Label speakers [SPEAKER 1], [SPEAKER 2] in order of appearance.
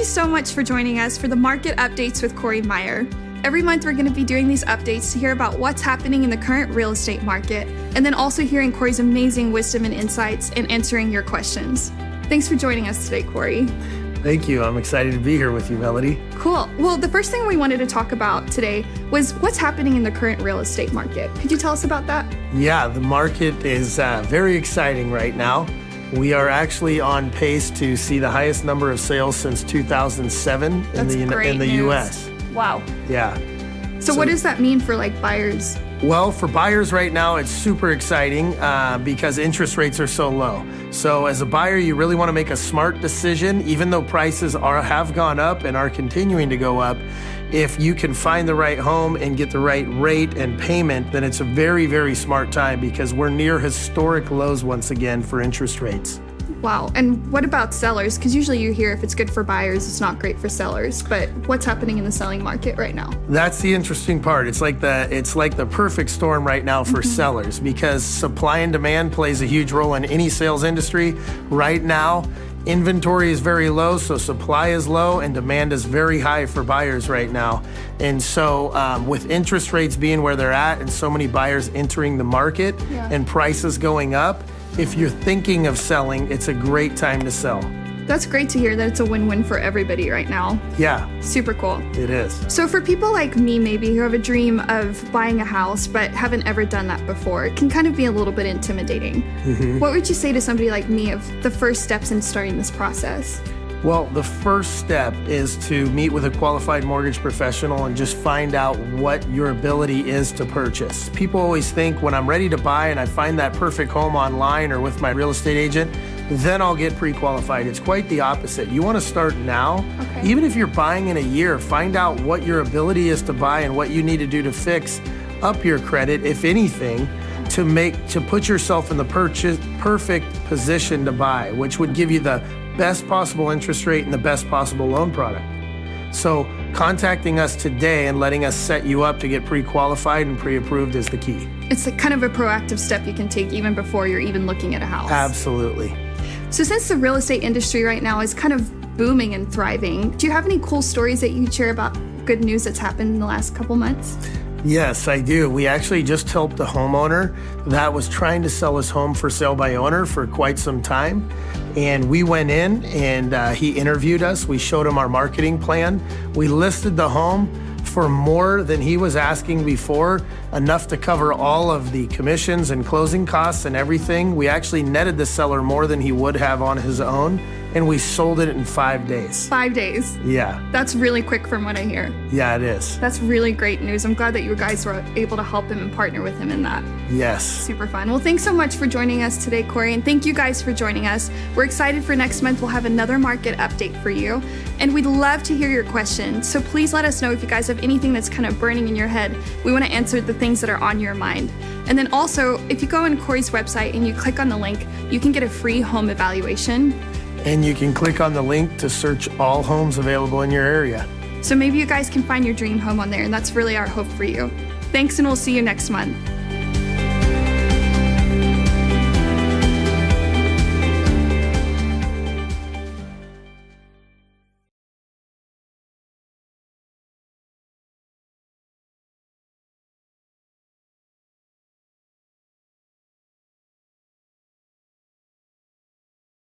[SPEAKER 1] you so much for joining us for the Market Updates with Cory Meyer. Every month we're going to be doing these updates to hear about what's happening in the current real estate market, and then also hearing Cory's amazing wisdom and insights and answering your questions. Thanks for joining us today, Cory.
[SPEAKER 2] Thank you. I'm excited to be here with you, Melody.
[SPEAKER 1] Cool. Well, the first thing we wanted to talk about today was what's happening in the current real estate market. Could you tell us about that?
[SPEAKER 2] Yeah, the market is very exciting right now. We are actually on pace to see the highest number of sales since 2007 in the U.S.
[SPEAKER 1] Wow.
[SPEAKER 2] Yeah.
[SPEAKER 1] So what does that mean for buyers?
[SPEAKER 2] Well, for buyers right now, it's super exciting because interest rates are so low. So as a buyer, you really want to make a smart decision, even though prices have gone up and are continuing to go up. If you can find the right home and get the right rate and payment, then it's a very, very smart time because we're near historic lows once again for interest rates.
[SPEAKER 1] Wow. And what about sellers? Because usually you hear if it's good for buyers, it's not great for sellers. But what's happening in the selling market right now?
[SPEAKER 2] That's the interesting part. It's like the perfect storm right now for sellers because supply and demand plays a huge role in any sales industry. Right now, inventory is very low, so supply is low and demand is very high for buyers right now. And so with interest rates being where they're at and so many buyers entering the market and prices going up, if you're thinking of selling, it's a great time to sell.
[SPEAKER 1] That's great to hear that it's a win-win for everybody right now.
[SPEAKER 2] Yeah.
[SPEAKER 1] Super cool.
[SPEAKER 2] It is.
[SPEAKER 1] So for people like me, maybe, who have a dream of buying a house but haven't ever done that before, it can kind of be a little bit intimidating. What would you say to somebody like me of the first steps in starting this process?
[SPEAKER 2] Well, the first step is to meet with a qualified mortgage professional and just find out what your ability is to purchase. People always think when I'm ready to buy and I find that perfect home online or with my real estate agent, then I'll get pre-qualified. It's quite the opposite. You want to start now.
[SPEAKER 1] Okay.
[SPEAKER 2] Even if you're buying in a year, find out what your ability is to buy and what you need to do to fix up your credit, if anything, to put yourself in the perfect position to buy, which would give you the best possible interest rate and the best possible loan product. So contacting us today and letting us set you up to get pre-qualified and pre-approved is the key.
[SPEAKER 1] It's kind of a proactive step you can take even before you're even looking at a house.
[SPEAKER 2] Absolutely.
[SPEAKER 1] So since the real estate industry right now is kind of booming and thriving, do you have any cool stories that you could share about good news that's happened in the last couple months?
[SPEAKER 2] Yes, I do. We actually just helped a homeowner that was trying to sell his home for sale by owner for quite some time. And we went in and he interviewed us. We showed him our marketing plan. We listed the home for more than he was asking before, enough to cover all of the commissions and closing costs and everything. We actually netted the seller more than he would have on his own, and we sold it in 5 days.
[SPEAKER 1] 5 days?
[SPEAKER 2] Yeah.
[SPEAKER 1] That's really quick from what I hear.
[SPEAKER 2] Yeah, it is.
[SPEAKER 1] That's really great news. I'm glad that you guys were able to help him and partner with him in that.
[SPEAKER 2] Yes.
[SPEAKER 1] Super fun. Well, thanks so much for joining us today, Cory, and thank you guys for joining us. We're excited for next month. We'll have another market update for you, and we'd love to hear your questions. So please let us know if you guys have anything that's kind of burning in your head. We want to answer the things that are on your mind. And then also, if you go on Cory's website and you click on the link, you can get a free home evaluation.
[SPEAKER 2] And you can click on the link to search all homes available in your area.
[SPEAKER 1] So maybe you guys can find your dream home on there, and that's really our hope for you. Thanks, and we'll see you next month.